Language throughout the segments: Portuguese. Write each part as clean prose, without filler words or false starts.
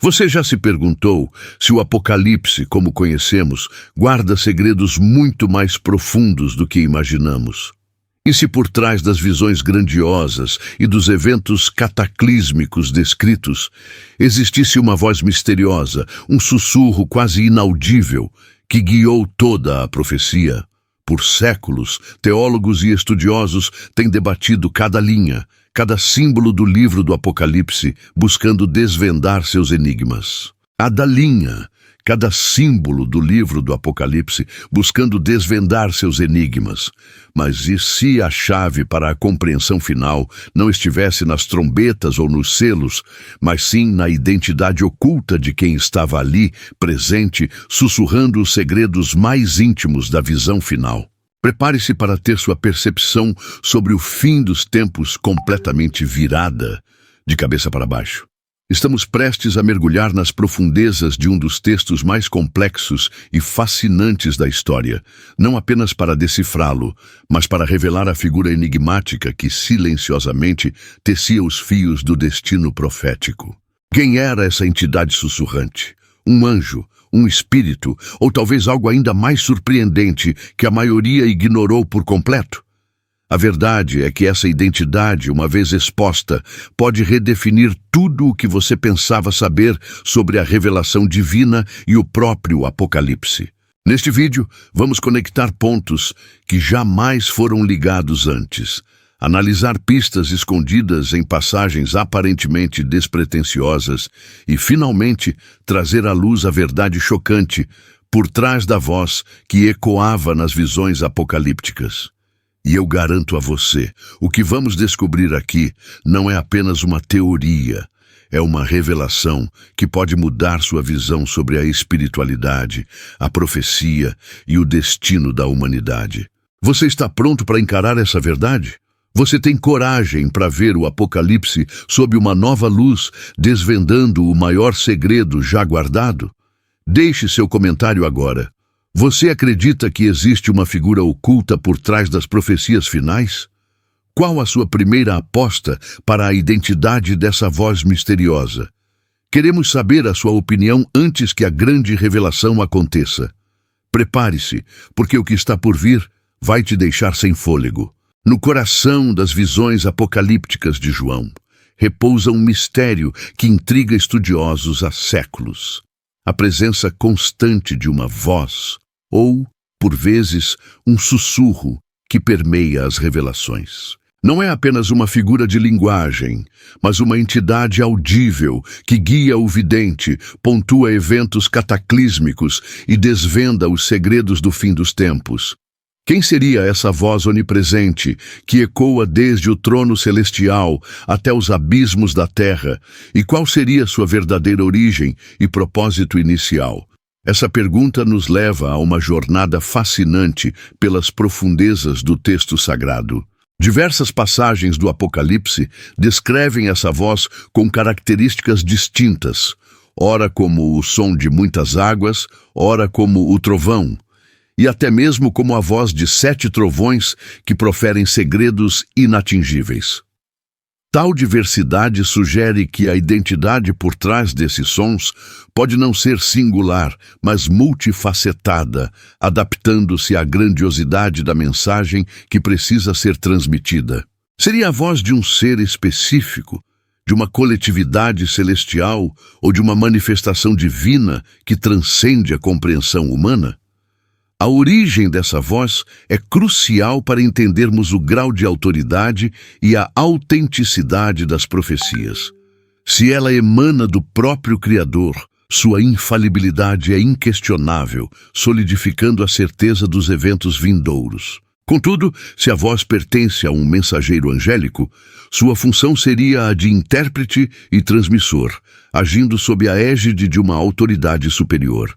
Você já se perguntou se o Apocalipse, como conhecemos, guarda segredos muito mais profundos do que imaginamos? E se por trás das visões grandiosas e dos eventos cataclísmicos descritos, existisse uma voz misteriosa, um sussurro quase inaudível, que guiou toda a profecia? Por séculos, teólogos e estudiosos têm debatido cada linha, cada símbolo do livro do Apocalipse, buscando desvendar seus enigmas. Cada linha, cada símbolo do livro do Apocalipse, buscando desvendar seus enigmas. Mas e se a chave para a compreensão final não estivesse nas trombetas ou nos selos, mas sim na identidade oculta de quem estava ali, presente, sussurrando os segredos mais íntimos da visão final? Prepare-se para ter sua percepção sobre o fim dos tempos completamente virada, de cabeça para baixo. Estamos prestes a mergulhar nas profundezas de um dos textos mais complexos e fascinantes da história, não apenas para decifrá-lo, mas para revelar a figura enigmática que silenciosamente tecia os fios do destino profético. Quem era essa entidade sussurrante? Um anjo? Um espírito, ou talvez algo ainda mais surpreendente que a maioria ignorou por completo? A verdade é que essa identidade, uma vez exposta, pode redefinir tudo o que você pensava saber sobre a revelação divina e o próprio Apocalipse. Neste vídeo, vamos conectar pontos que jamais foram ligados antes, analisar pistas escondidas em passagens aparentemente despretensiosas e, finalmente, trazer à luz a verdade chocante por trás da voz que ecoava nas visões apocalípticas. E eu garanto a você, o que vamos descobrir aqui não é apenas uma teoria, é uma revelação que pode mudar sua visão sobre a espiritualidade, a profecia e o destino da humanidade. Você está pronto para encarar essa verdade? Você tem coragem para ver o Apocalipse sob uma nova luz, desvendando o maior segredo já guardado? Deixe seu comentário agora. Você acredita que existe uma figura oculta por trás das profecias finais? Qual a sua primeira aposta para a identidade dessa voz misteriosa? Queremos saber a sua opinião antes que a grande revelação aconteça. Prepare-se, porque o que está por vir vai te deixar sem fôlego. No coração das visões apocalípticas de João, repousa um mistério que intriga estudiosos há séculos. A presença constante de uma voz, ou, por vezes, um sussurro que permeia as revelações. Não é apenas uma figura de linguagem, mas uma entidade audível que guia o vidente, pontua eventos cataclísmicos e desvenda os segredos do fim dos tempos. Quem seria essa voz onipresente que ecoa desde o trono celestial até os abismos da terra? E qual seria sua verdadeira origem e propósito inicial? Essa pergunta nos leva a uma jornada fascinante pelas profundezas do texto sagrado. Diversas passagens do Apocalipse descrevem essa voz com características distintas, ora como o som de muitas águas, ora como o trovão, e até mesmo como a voz de 7 trovões que proferem segredos inatingíveis. Tal diversidade sugere que a identidade por trás desses sons pode não ser singular, mas multifacetada, adaptando-se à grandiosidade da mensagem que precisa ser transmitida. Seria a voz de um ser específico, de uma coletividade celestial ou de uma manifestação divina que transcende a compreensão humana? A origem dessa voz é crucial para entendermos o grau de autoridade e a autenticidade das profecias. Se ela emana do próprio Criador, sua infalibilidade é inquestionável, solidificando a certeza dos eventos vindouros. Contudo, se a voz pertence a um mensageiro angélico, sua função seria a de intérprete e transmissor, agindo sob a égide de uma autoridade superior.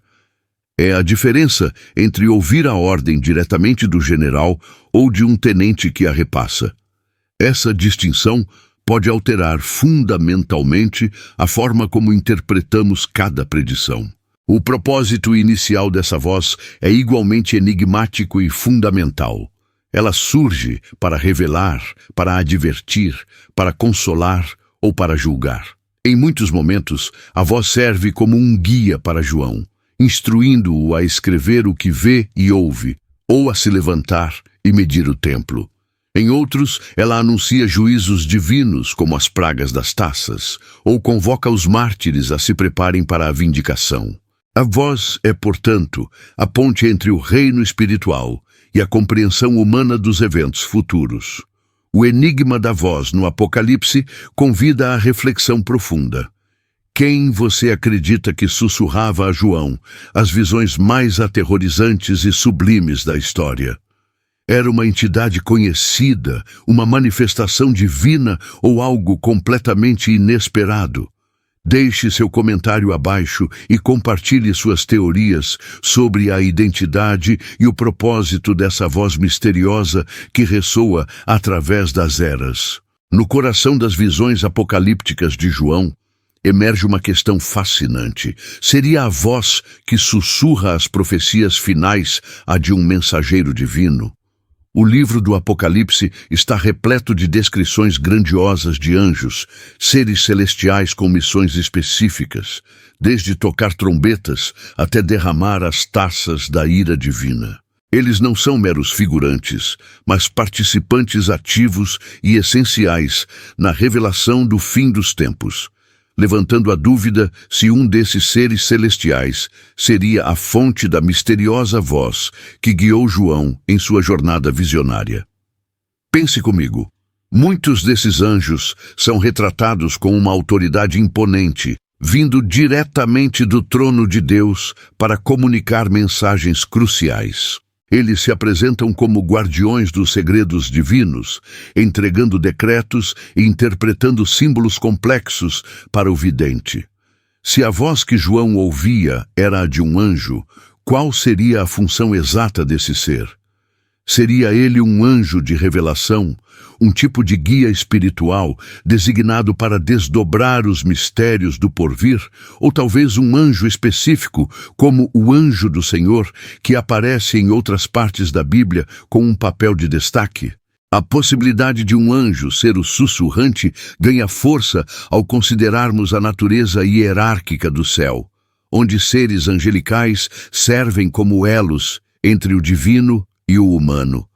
É a diferença entre ouvir a ordem diretamente do general ou de um tenente que a repassa. Essa distinção pode alterar fundamentalmente a forma como interpretamos cada predição. O propósito inicial dessa voz é igualmente enigmático e fundamental. Ela surge para revelar, para advertir, para consolar ou para julgar. Em muitos momentos, a voz serve como um guia para João, instruindo-o a escrever o que vê e ouve, ou a se levantar e medir o templo. Em outros, ela anuncia juízos divinos, como as pragas das taças, ou convoca os mártires a se preparem para a vindicação. A voz é, portanto, a ponte entre o reino espiritual e a compreensão humana dos eventos futuros. O enigma da voz no Apocalipse convida à reflexão profunda. Quem você acredita que sussurrava a João as visões mais aterrorizantes e sublimes da história? Era uma entidade conhecida, uma manifestação divina ou algo completamente inesperado? Deixe seu comentário abaixo e compartilhe suas teorias sobre a identidade e o propósito dessa voz misteriosa que ressoa através das eras. No coração das visões apocalípticas de João, emerge uma questão fascinante. Seria a voz que sussurra as profecias finais a de um mensageiro divino? O livro do Apocalipse está repleto de descrições grandiosas de anjos, seres celestiais com missões específicas, desde tocar trombetas até derramar as taças da ira divina. Eles não são meros figurantes, mas participantes ativos e essenciais na revelação do fim dos tempos, levantando a dúvida se um desses seres celestiais seria a fonte da misteriosa voz que guiou João em sua jornada visionária. Pense comigo. Muitos desses anjos são retratados com uma autoridade imponente, vindo diretamente do trono de Deus para comunicar mensagens cruciais. Eles se apresentam como guardiões dos segredos divinos, entregando decretos e interpretando símbolos complexos para o vidente. Se a voz que João ouvia era a de um anjo, qual seria a função exata desse ser? Seria ele um anjo de revelação, um tipo de guia espiritual designado para desdobrar os mistérios do porvir, ou talvez um anjo específico, como o anjo do Senhor, que aparece em outras partes da Bíblia com um papel de destaque? A possibilidade de um anjo ser o sussurrante ganha força ao considerarmos a natureza hierárquica do céu, onde seres angelicais servem como elos entre o divino e o humano.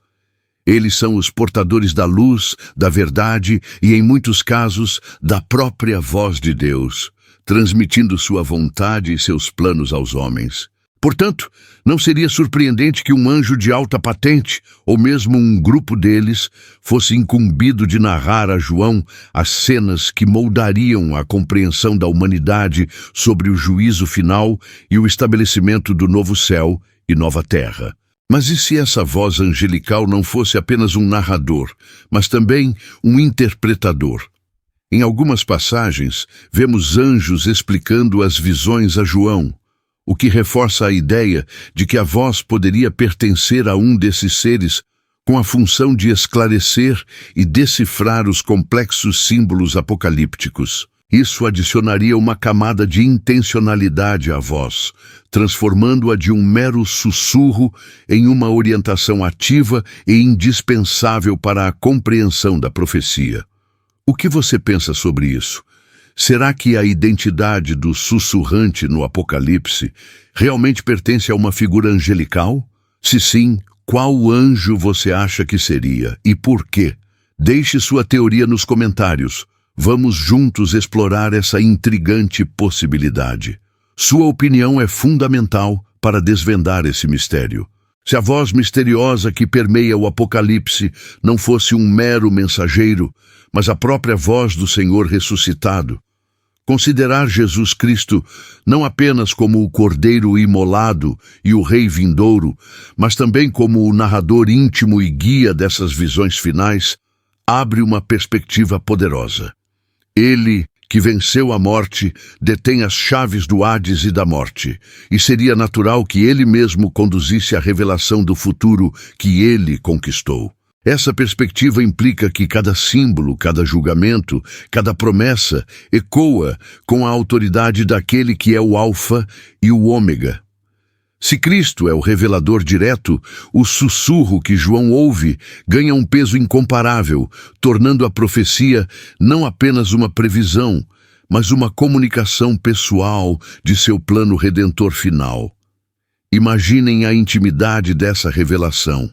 Eles são os portadores da luz, da verdade e, em muitos casos, da própria voz de Deus, transmitindo sua vontade e seus planos aos homens. Portanto, não seria surpreendente que um anjo de alta patente, ou mesmo um grupo deles, fosse incumbido de narrar a João as cenas que moldariam a compreensão da humanidade sobre o juízo final e o estabelecimento do novo céu e nova terra. Mas e se essa voz angelical não fosse apenas um narrador, mas também um interpretador? Em algumas passagens, vemos anjos explicando as visões a João, o que reforça a ideia de que a voz poderia pertencer a um desses seres com a função de esclarecer e decifrar os complexos símbolos apocalípticos. Isso adicionaria uma camada de intencionalidade à voz, transformando-a de um mero sussurro em uma orientação ativa e indispensável para a compreensão da profecia. O que você pensa sobre isso? Será que a identidade do sussurrante no Apocalipse realmente pertence a uma figura angelical? Se sim, qual anjo você acha que seria e por quê? Deixe sua teoria nos comentários. Vamos juntos explorar essa intrigante possibilidade. Sua opinião é fundamental para desvendar esse mistério. Se a voz misteriosa que permeia o Apocalipse não fosse um mero mensageiro, mas a própria voz do Senhor ressuscitado, considerar Jesus Cristo não apenas como o Cordeiro imolado e o Rei vindouro, mas também como o narrador íntimo e guia dessas visões finais, abre uma perspectiva poderosa. Ele, que venceu a morte, detém as chaves do Hades e da morte, e seria natural que ele mesmo conduzisse a revelação do futuro que ele conquistou. Essa perspectiva implica que cada símbolo, cada julgamento, cada promessa ecoa com a autoridade daquele que é o Alfa e o Ômega. Se Cristo é o revelador direto, o sussurro que João ouve ganha um peso incomparável, tornando a profecia não apenas uma previsão, mas uma comunicação pessoal de seu plano redentor final. Imaginem a intimidade dessa revelação.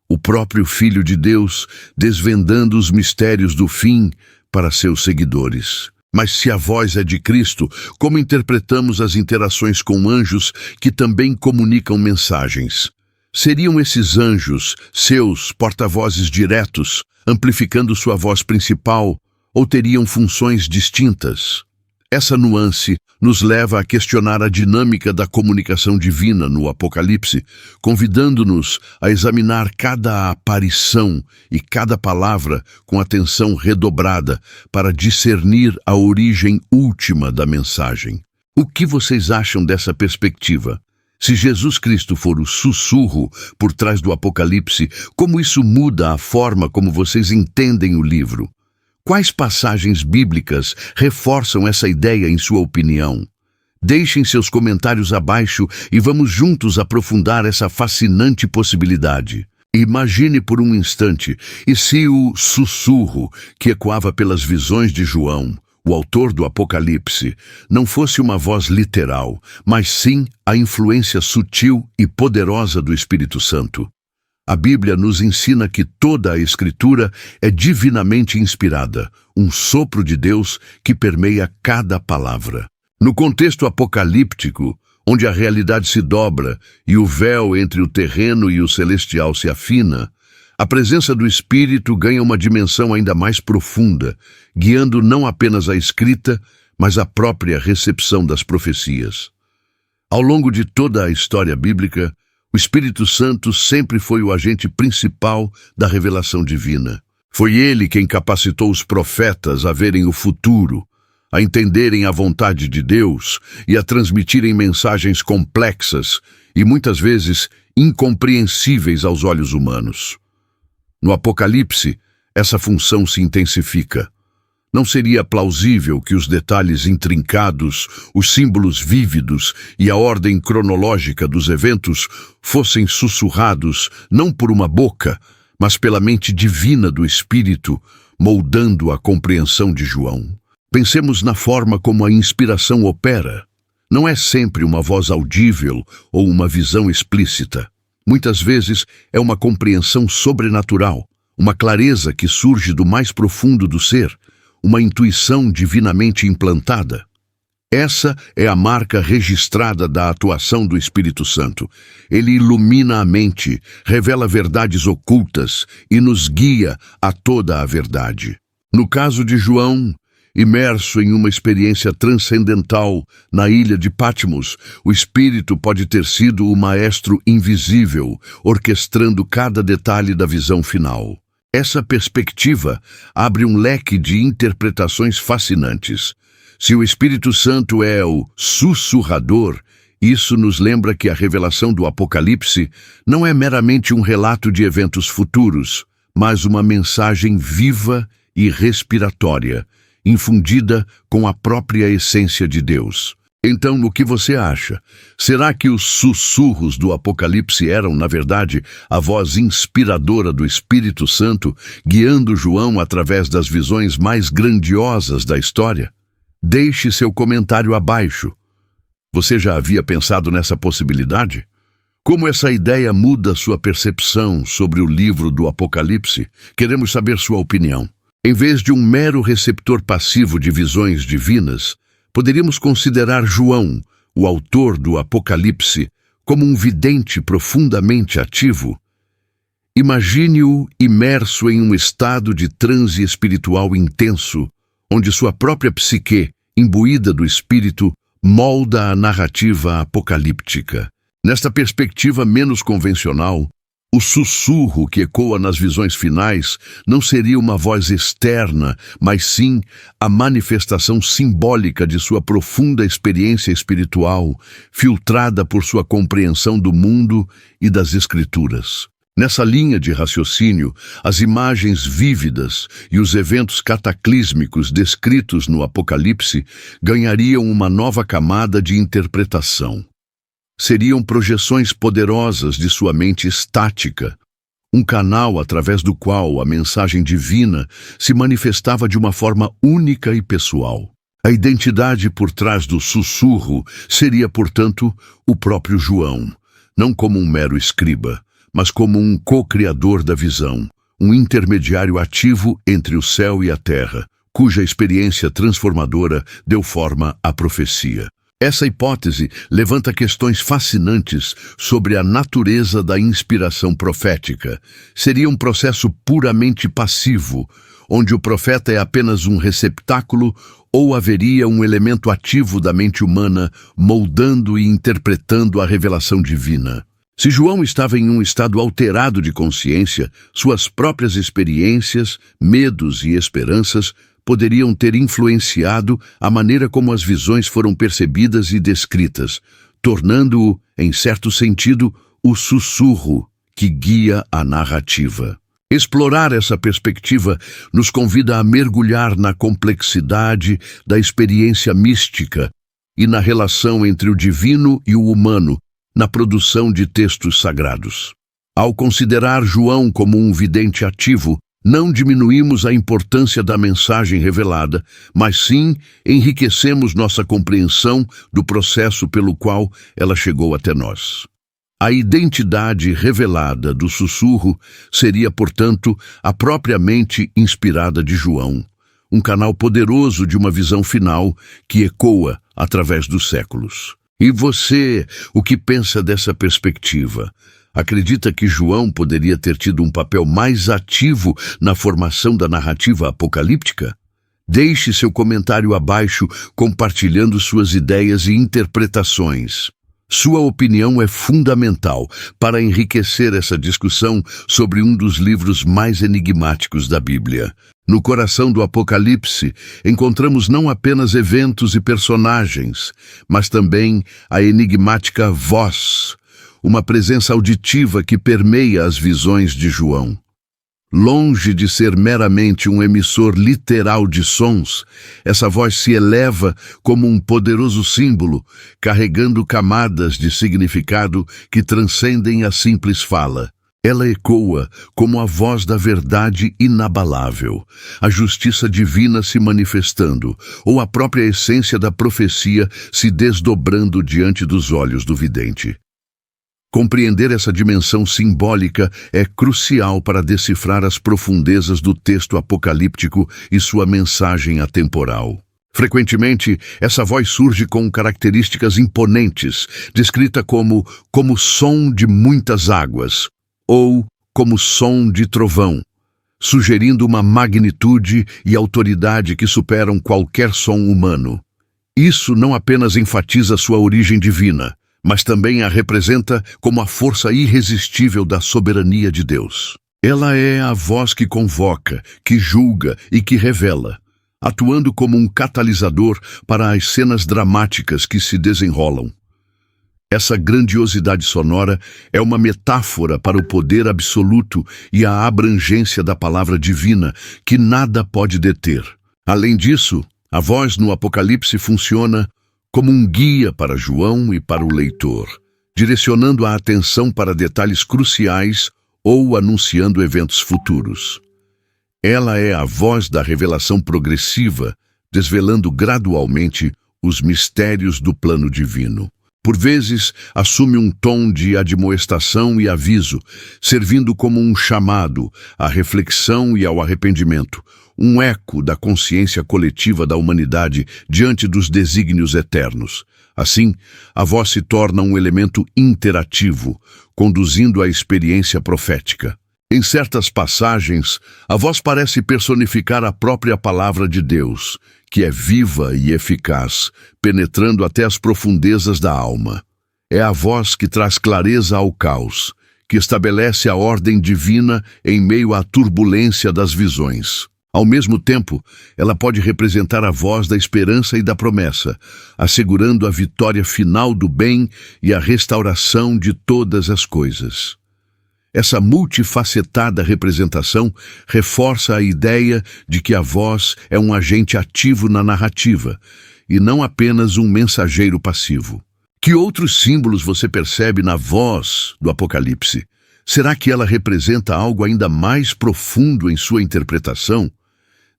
O próprio Filho de Deus desvendando os mistérios do fim para seus seguidores. Mas se a voz é de Cristo, como interpretamos as interações com anjos que também comunicam mensagens? Seriam esses anjos seus porta-vozes diretos, amplificando sua voz principal, ou teriam funções distintas? Essa nuance nos leva a questionar a dinâmica da comunicação divina no Apocalipse, convidando-nos a examinar cada aparição e cada palavra com atenção redobrada para discernir a origem última da mensagem. O que vocês acham dessa perspectiva? Se Jesus Cristo for o sussurro por trás do Apocalipse, como isso muda a forma como vocês entendem o livro? Quais passagens bíblicas reforçam essa ideia em sua opinião? Deixem seus comentários abaixo e vamos juntos aprofundar essa fascinante possibilidade. Imagine por um instante, e se o sussurro que ecoava pelas visões de João, o autor do Apocalipse, não fosse uma voz literal, mas sim a influência sutil e poderosa do Espírito Santo? A Bíblia nos ensina que toda a Escritura é divinamente inspirada, um sopro de Deus que permeia cada palavra. No contexto apocalíptico, onde a realidade se dobra e o véu entre o terreno e o celestial se afina, a presença do Espírito ganha uma dimensão ainda mais profunda, guiando não apenas a escrita, mas a própria recepção das profecias. Ao longo de toda a história bíblica, o Espírito Santo sempre foi o agente principal da revelação divina. Foi ele quem capacitou os profetas a verem o futuro, a entenderem a vontade de Deus e a transmitirem mensagens complexas e muitas vezes incompreensíveis aos olhos humanos. No Apocalipse, essa função se intensifica. Não seria plausível que os detalhes intrincados, os símbolos vívidos e a ordem cronológica dos eventos fossem sussurrados não por uma boca, mas pela mente divina do Espírito, moldando a compreensão de João. Pensemos na forma como a inspiração opera. Não é sempre uma voz audível ou uma visão explícita. Muitas vezes é uma compreensão sobrenatural, uma clareza que surge do mais profundo do ser, uma intuição divinamente implantada. Essa é a marca registrada da atuação do Espírito Santo. Ele ilumina a mente, revela verdades ocultas e nos guia a toda a verdade. No caso de João, imerso em uma experiência transcendental na ilha de Patmos, o Espírito pode ter sido o maestro invisível, orquestrando cada detalhe da visão final. Essa perspectiva abre um leque de interpretações fascinantes. Se o Espírito Santo é o sussurrador, isso nos lembra que a revelação do Apocalipse não é meramente um relato de eventos futuros, mas uma mensagem viva e respiratória, infundida com a própria essência de Deus. Então, o que você acha? Será que os sussurros do Apocalipse eram, na verdade, a voz inspiradora do Espírito Santo, guiando João através das visões mais grandiosas da história? Deixe seu comentário abaixo. Você já havia pensado nessa possibilidade? Como essa ideia muda sua percepção sobre o livro do Apocalipse? Queremos saber sua opinião. Em vez de um mero receptor passivo de visões divinas, poderíamos considerar João, o autor do Apocalipse, como um vidente profundamente ativo. Imagine-o imerso em um estado de transe espiritual intenso, onde sua própria psique, imbuída do Espírito, molda a narrativa apocalíptica. Nesta perspectiva menos convencional, o sussurro que ecoa nas visões finais não seria uma voz externa, mas sim a manifestação simbólica de sua profunda experiência espiritual, filtrada por sua compreensão do mundo e das Escrituras. Nessa linha de raciocínio, as imagens vívidas e os eventos cataclísmicos descritos no Apocalipse ganhariam uma nova camada de interpretação. Seriam projeções poderosas de sua mente estática, um canal através do qual a mensagem divina se manifestava de uma forma única e pessoal. A identidade por trás do sussurro seria, portanto, o próprio João, não como um mero escriba, mas como um co-criador da visão, um intermediário ativo entre o céu e a terra, cuja experiência transformadora deu forma à profecia. Essa hipótese levanta questões fascinantes sobre a natureza da inspiração profética. Seria um processo puramente passivo, onde o profeta é apenas um receptáculo, ou haveria um elemento ativo da mente humana moldando e interpretando a revelação divina? Se João estava em um estado alterado de consciência, suas próprias experiências, medos e esperanças poderiam ter influenciado a maneira como as visões foram percebidas e descritas, tornando-o, em certo sentido, o sussurro que guia a narrativa. Explorar essa perspectiva nos convida a mergulhar na complexidade da experiência mística e na relação entre o divino e o humano na produção de textos sagrados. Ao considerar João como um vidente ativo, não diminuímos a importância da mensagem revelada, mas sim enriquecemos nossa compreensão do processo pelo qual ela chegou até nós. A identidade revelada do sussurro seria, portanto, a própria mente inspirada de João, um canal poderoso de uma visão final que ecoa através dos séculos. E você, o que pensa dessa perspectiva? Acredita que João poderia ter tido um papel mais ativo na formação da narrativa apocalíptica? Deixe seu comentário abaixo compartilhando suas ideias e interpretações. Sua opinião é fundamental para enriquecer essa discussão sobre um dos livros mais enigmáticos da Bíblia. No coração do Apocalipse, encontramos não apenas eventos e personagens, mas também a enigmática voz, uma presença auditiva que permeia as visões de João. Longe de ser meramente um emissor literal de sons, essa voz se eleva como um poderoso símbolo, carregando camadas de significado que transcendem a simples fala. Ela ecoa como a voz da verdade inabalável, a justiça divina se manifestando, ou a própria essência da profecia se desdobrando diante dos olhos do vidente. Compreender essa dimensão simbólica é crucial para decifrar as profundezas do texto apocalíptico e sua mensagem atemporal. Frequentemente, essa voz surge com características imponentes, descrita como som de muitas águas, ou como som de trovão, sugerindo uma magnitude e autoridade que superam qualquer som humano. Isso não apenas enfatiza sua origem divina, mas também a representa como a força irresistível da soberania de Deus. Ela é a voz que convoca, que julga e que revela, atuando como um catalisador para as cenas dramáticas que se desenrolam. Essa grandiosidade sonora é uma metáfora para o poder absoluto e a abrangência da palavra divina, que nada pode deter. Além disso, a voz no Apocalipse funciona como um guia para João e para o leitor, direcionando a atenção para detalhes cruciais ou anunciando eventos futuros. Ela é a voz da revelação progressiva, desvelando gradualmente os mistérios do plano divino. Por vezes, assume um tom de admoestação e aviso, servindo como um chamado à reflexão e ao arrependimento, um eco da consciência coletiva da humanidade diante dos desígnios eternos. Assim, a voz se torna um elemento interativo, conduzindo a experiência profética. Em certas passagens, a voz parece personificar a própria palavra de Deus, que é viva e eficaz, penetrando até as profundezas da alma. É a voz que traz clareza ao caos, que estabelece a ordem divina em meio à turbulência das visões. Ao mesmo tempo, ela pode representar a voz da esperança e da promessa, assegurando a vitória final do bem e a restauração de todas as coisas. Essa multifacetada representação reforça a ideia de que a voz é um agente ativo na narrativa, e não apenas um mensageiro passivo. Que outros símbolos você percebe na voz do Apocalipse? Será que ela representa algo ainda mais profundo em sua interpretação?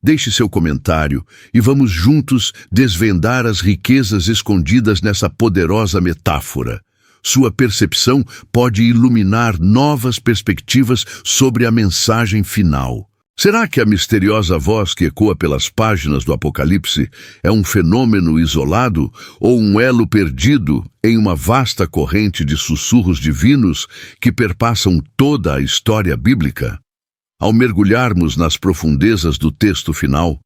Deixe seu comentário e vamos juntos desvendar as riquezas escondidas nessa poderosa metáfora. Sua percepção pode iluminar novas perspectivas sobre a mensagem final. Será que a misteriosa voz que ecoa pelas páginas do Apocalipse é um fenômeno isolado ou um elo perdido em uma vasta corrente de sussurros divinos que perpassam toda a história bíblica? Ao mergulharmos nas profundezas do texto final,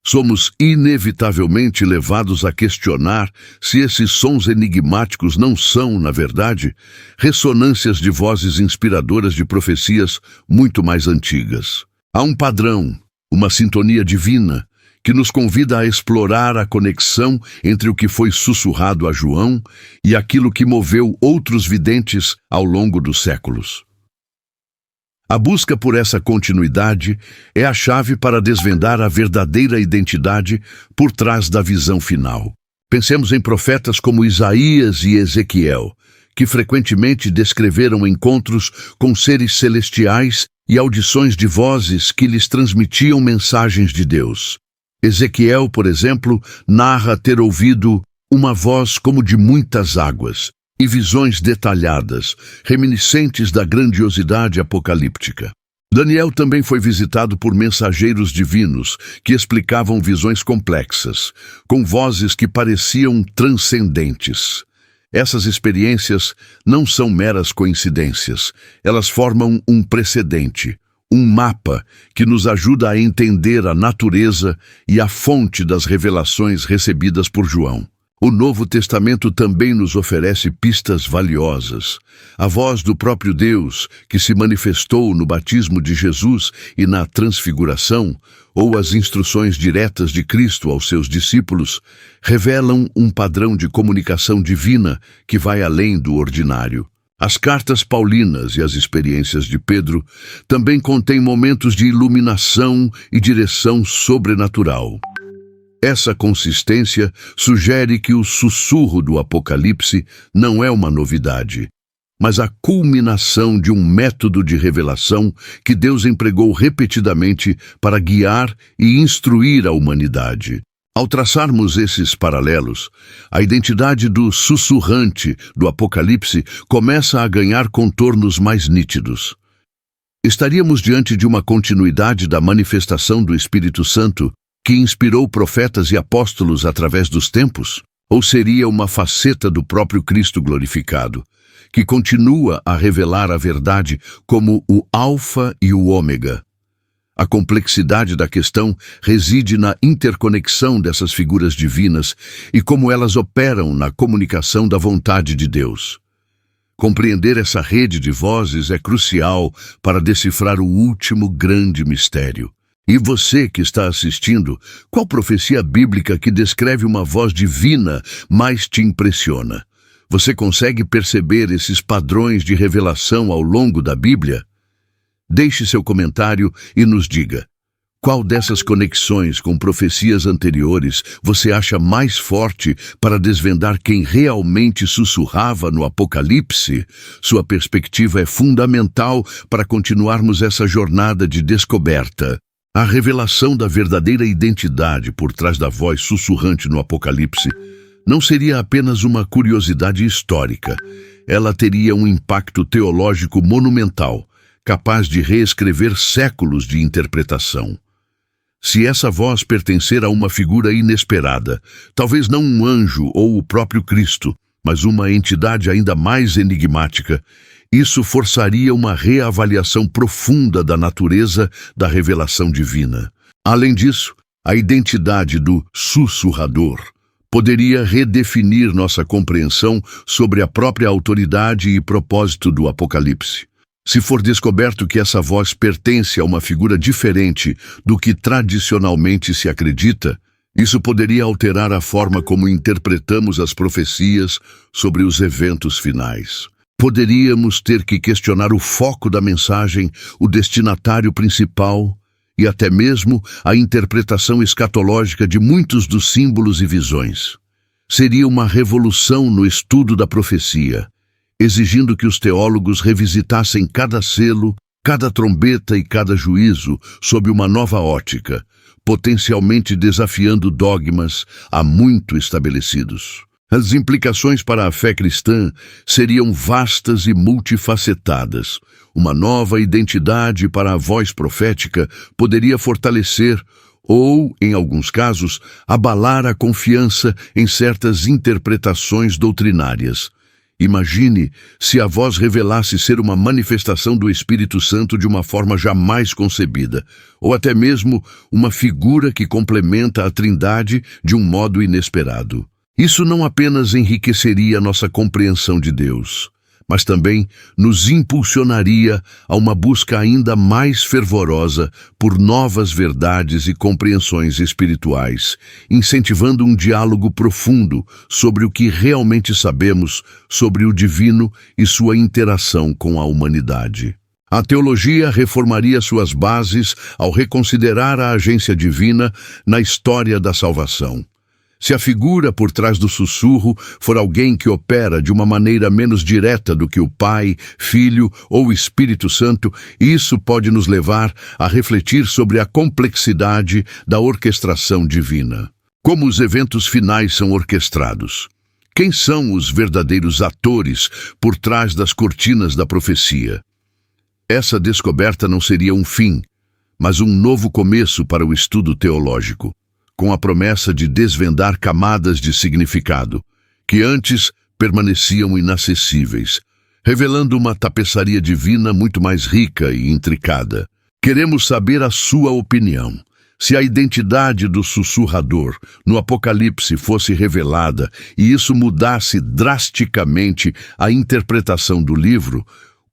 somos inevitavelmente levados a questionar se esses sons enigmáticos não são, na verdade, ressonâncias de vozes inspiradoras de profecias muito mais antigas. Há um padrão, uma sintonia divina, que nos convida a explorar a conexão entre o que foi sussurrado a João e aquilo que moveu outros videntes ao longo dos séculos. A busca por essa continuidade é a chave para desvendar a verdadeira identidade por trás da visão final. Pensemos em profetas como Isaías e Ezequiel, que frequentemente descreveram encontros com seres celestiais e audições de vozes que lhes transmitiam mensagens de Deus. Ezequiel, por exemplo, narra ter ouvido uma voz como de muitas águas e visões detalhadas, reminiscentes da grandiosidade apocalíptica. Daniel também foi visitado por mensageiros divinos que explicavam visões complexas, com vozes que pareciam transcendentes. Essas experiências não são meras coincidências, elas formam um precedente, um mapa que nos ajuda a entender a natureza e a fonte das revelações recebidas por João. O Novo Testamento também nos oferece pistas valiosas. A voz do próprio Deus, que se manifestou no batismo de Jesus e na transfiguração, ou as instruções diretas de Cristo aos seus discípulos, revelam um padrão de comunicação divina que vai além do ordinário. As cartas paulinas e as experiências de Pedro também contêm momentos de iluminação e direção sobrenatural. Essa consistência sugere que o sussurro do Apocalipse não é uma novidade, mas a culminação de um método de revelação que Deus empregou repetidamente para guiar e instruir a humanidade. Ao traçarmos esses paralelos, a identidade do sussurrante do Apocalipse começa a ganhar contornos mais nítidos. Estaríamos diante de uma continuidade da manifestação do Espírito Santo que inspirou profetas e apóstolos através dos tempos? Ou seria uma faceta do próprio Cristo glorificado, que continua a revelar a verdade como o Alfa e o Ômega? A complexidade da questão reside na interconexão dessas figuras divinas e como elas operam na comunicação da vontade de Deus. Compreender essa rede de vozes é crucial para decifrar o último grande mistério. E você que está assistindo, qual profecia bíblica que descreve uma voz divina mais te impressiona? Você consegue perceber esses padrões de revelação ao longo da Bíblia? Deixe seu comentário e nos diga, qual dessas conexões com profecias anteriores você acha mais forte para desvendar quem realmente sussurrava no Apocalipse? Sua perspectiva é fundamental para continuarmos essa jornada de descoberta. A revelação da verdadeira identidade por trás da voz sussurrante no Apocalipse não seria apenas uma curiosidade histórica. Ela teria um impacto teológico monumental, capaz de reescrever séculos de interpretação. Se essa voz pertencer a uma figura inesperada, talvez não um anjo ou o próprio Cristo, mas uma entidade ainda mais enigmática, isso forçaria uma reavaliação profunda da natureza da revelação divina. Além disso, a identidade do sussurrador poderia redefinir nossa compreensão sobre a própria autoridade e propósito do Apocalipse. Se for descoberto que essa voz pertence a uma figura diferente do que tradicionalmente se acredita, isso poderia alterar a forma como interpretamos as profecias sobre os eventos finais. Poderíamos ter que questionar o foco da mensagem, o destinatário principal e até mesmo a interpretação escatológica de muitos dos símbolos e visões. Seria uma revolução no estudo da profecia, exigindo que os teólogos revisitassem cada selo, cada trombeta e cada juízo sob uma nova ótica, potencialmente desafiando dogmas há muito estabelecidos. As implicações para a fé cristã seriam vastas e multifacetadas. Uma nova identidade para a voz profética poderia fortalecer ou, em alguns casos, abalar a confiança em certas interpretações doutrinárias. Imagine se a voz revelasse ser uma manifestação do Espírito Santo de uma forma jamais concebida, ou até mesmo uma figura que complementa a Trindade de um modo inesperado. Isso não apenas enriqueceria nossa compreensão de Deus, mas também nos impulsionaria a uma busca ainda mais fervorosa por novas verdades e compreensões espirituais, incentivando um diálogo profundo sobre o que realmente sabemos sobre o divino e sua interação com a humanidade. A teologia reformaria suas bases ao reconsiderar a agência divina na história da salvação. Se a figura por trás do sussurro for alguém que opera de uma maneira menos direta do que o Pai, Filho ou Espírito Santo, isso pode nos levar a refletir sobre a complexidade da orquestração divina. Como os eventos finais são orquestrados? Quem são os verdadeiros atores por trás das cortinas da profecia? Essa descoberta não seria um fim, mas um novo começo para o estudo teológico, com a promessa de desvendar camadas de significado, que antes permaneciam inacessíveis, revelando uma tapeçaria divina muito mais rica e intricada. Queremos saber a sua opinião. Se a identidade do sussurrador no Apocalipse fosse revelada e isso mudasse drasticamente a interpretação do livro,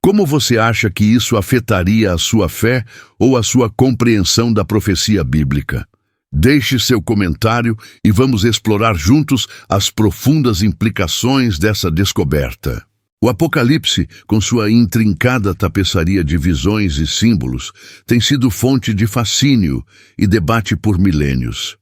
como você acha que isso afetaria a sua fé ou a sua compreensão da profecia bíblica? Deixe seu comentário e vamos explorar juntos as profundas implicações dessa descoberta. O Apocalipse, com sua intrincada tapeçaria de visões e símbolos, tem sido fonte de fascínio e debate por milênios.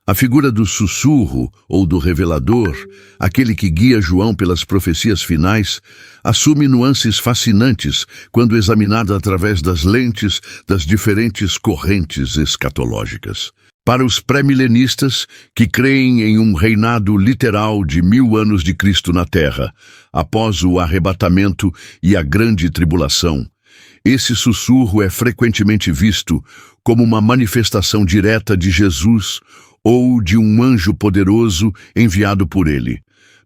A figura do sussurro ou do revelador, aquele que guia João pelas profecias finais, assume nuances fascinantes quando examinada através das lentes das diferentes correntes escatológicas. Para os pré-milenistas, que creem em um reinado literal de 1000 anos de Cristo na Terra, após o arrebatamento e a grande tribulação, esse sussurro é frequentemente visto como uma manifestação direta de Jesus ou de um anjo poderoso enviado por ele,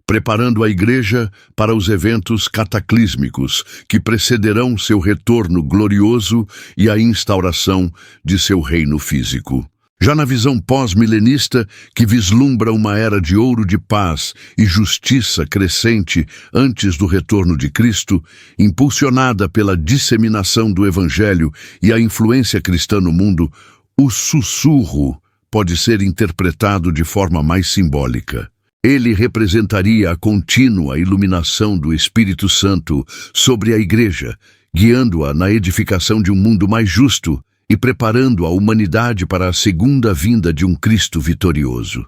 preparando a Igreja para os eventos cataclísmicos que precederão seu retorno glorioso e a instauração de seu reino físico. Já na visão pós-milenista, que vislumbra uma era de ouro de paz e justiça crescente antes do retorno de Cristo, impulsionada pela disseminação do Evangelho e a influência cristã no mundo, o sussurro pode ser interpretado de forma mais simbólica. Ele representaria a contínua iluminação do Espírito Santo sobre a Igreja, guiando-a na edificação de um mundo mais justo e preparando a humanidade para a segunda vinda de um Cristo vitorioso.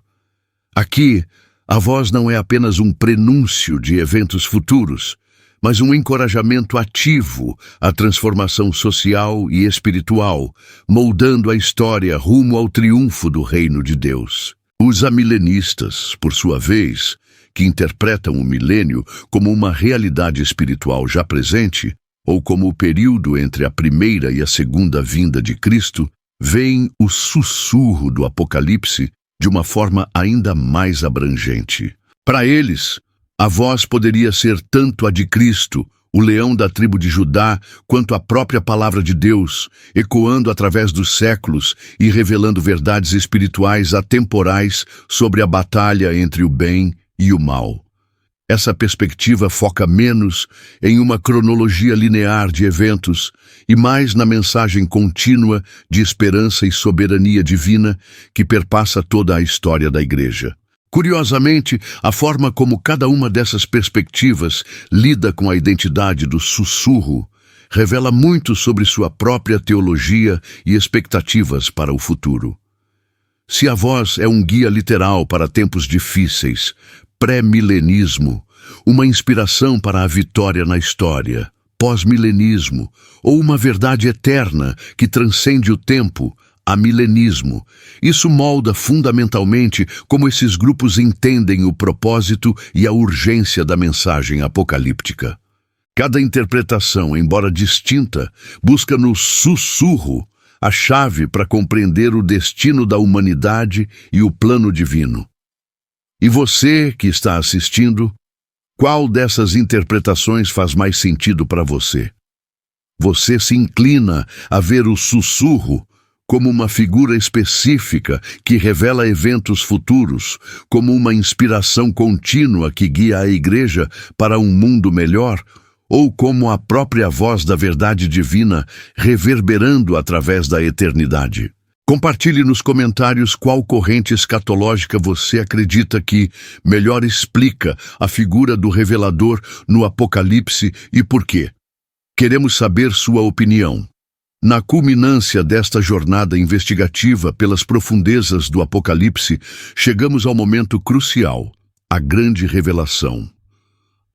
Aqui, a voz não é apenas um prenúncio de eventos futuros, mas um encorajamento ativo à transformação social e espiritual, moldando a história rumo ao triunfo do reino de Deus. Os amilenistas, por sua vez, que interpretam o milênio como uma realidade espiritual já presente, ou como o período entre a primeira e a segunda vinda de Cristo, veem o sussurro do Apocalipse de uma forma ainda mais abrangente. Para eles, a voz poderia ser tanto a de Cristo, o leão da tribo de Judá, quanto a própria palavra de Deus, ecoando através dos séculos e revelando verdades espirituais atemporais sobre a batalha entre o bem e o mal. Essa perspectiva foca menos em uma cronologia linear de eventos e mais na mensagem contínua de esperança e soberania divina que perpassa toda a história da Igreja. Curiosamente, a forma como cada uma dessas perspectivas lida com a identidade do sussurro revela muito sobre sua própria teologia e expectativas para o futuro. Se a voz é um guia literal para tempos difíceis, pré-milenismo, uma inspiração para a vitória na história, pós-milenismo, ou uma verdade eterna que transcende o tempo, amilenismo. Isso molda fundamentalmente como esses grupos entendem o propósito e a urgência da mensagem apocalíptica. Cada interpretação, embora distinta, busca no sussurro a chave para compreender o destino da humanidade e o plano divino. E você que está assistindo, qual dessas interpretações faz mais sentido para você? Você se inclina a ver o sussurro como uma figura específica que revela eventos futuros, como uma inspiração contínua que guia a Igreja para um mundo melhor, ou como a própria voz da verdade divina reverberando através da eternidade? Compartilhe nos comentários qual corrente escatológica você acredita que melhor explica a figura do revelador no Apocalipse e por quê. Queremos saber sua opinião. Na culminância desta jornada investigativa pelas profundezas do Apocalipse, chegamos ao momento crucial, a grande revelação.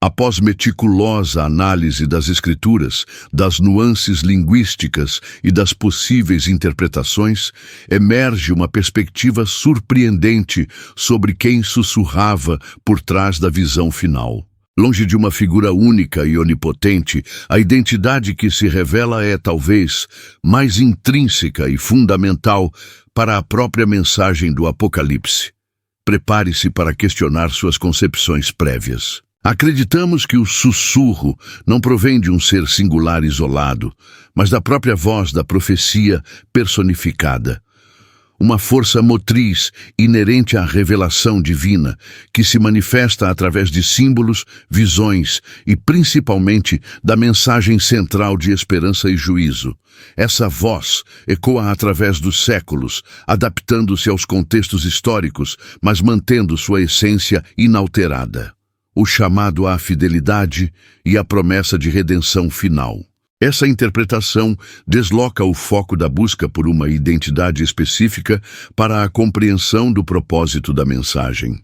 Após meticulosa análise das Escrituras, das nuances linguísticas e das possíveis interpretações, emerge uma perspectiva surpreendente sobre quem sussurrava por trás da visão final. Longe de uma figura única e onipotente, a identidade que se revela é, talvez, mais intrínseca e fundamental para a própria mensagem do Apocalipse. Prepare-se para questionar suas concepções prévias. Acreditamos que o sussurro não provém de um ser singular isolado, mas da própria voz da profecia personificada. Uma força motriz inerente à revelação divina, que se manifesta através de símbolos, visões e, principalmente, da mensagem central de esperança e juízo. Essa voz ecoa através dos séculos, adaptando-se aos contextos históricos, mas mantendo sua essência inalterada. O chamado à fidelidade e a promessa de redenção final. Essa interpretação desloca o foco da busca por uma identidade específica para a compreensão do propósito da mensagem.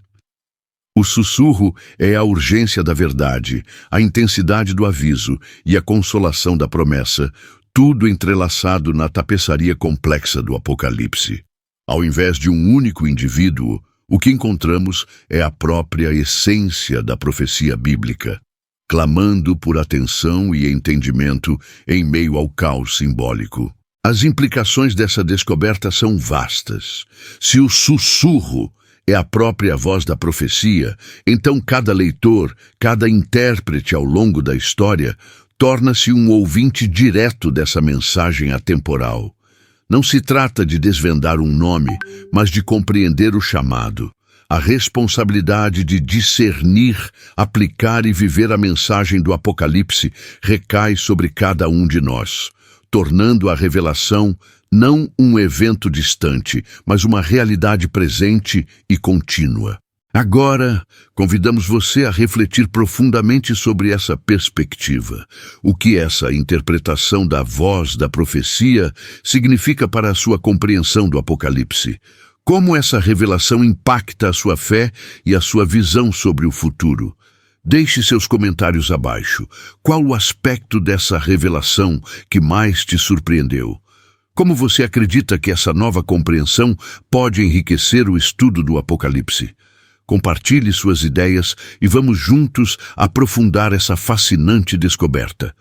O sussurro é a urgência da verdade, a intensidade do aviso e a consolação da promessa, tudo entrelaçado na tapeçaria complexa do Apocalipse. Ao invés de um único indivíduo, o que encontramos é a própria essência da profecia bíblica, clamando por atenção e entendimento em meio ao caos simbólico. As implicações dessa descoberta são vastas. Se o sussurro é a própria voz da profecia, então cada leitor, cada intérprete ao longo da história, torna-se um ouvinte direto dessa mensagem atemporal. Não se trata de desvendar um nome, mas de compreender o chamado. A responsabilidade de discernir, aplicar e viver a mensagem do Apocalipse recai sobre cada um de nós, tornando a revelação não um evento distante, mas uma realidade presente e contínua. Agora, convidamos você a refletir profundamente sobre essa perspectiva. O que essa interpretação da voz da profecia significa para a sua compreensão do Apocalipse? Como essa revelação impacta a sua fé e a sua visão sobre o futuro? Deixe seus comentários abaixo. Qual o aspecto dessa revelação que mais te surpreendeu? Como você acredita que essa nova compreensão pode enriquecer o estudo do Apocalipse? Compartilhe suas ideias e vamos juntos aprofundar essa fascinante descoberta.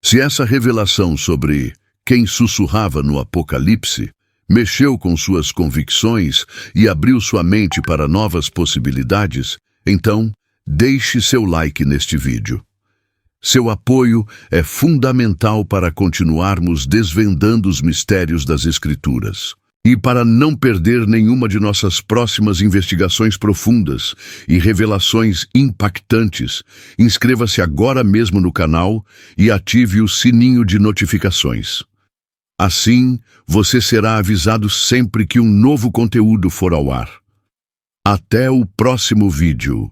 Se essa revelação sobre quem sussurrava no Apocalipse mexeu com suas convicções e abriu sua mente para novas possibilidades, então deixe seu like neste vídeo. Seu apoio é fundamental para continuarmos desvendando os mistérios das Escrituras. E para não perder nenhuma de nossas próximas investigações profundas e revelações impactantes, inscreva-se agora mesmo no canal e ative o sininho de notificações. Assim, você será avisado sempre que um novo conteúdo for ao ar. Até o próximo vídeo.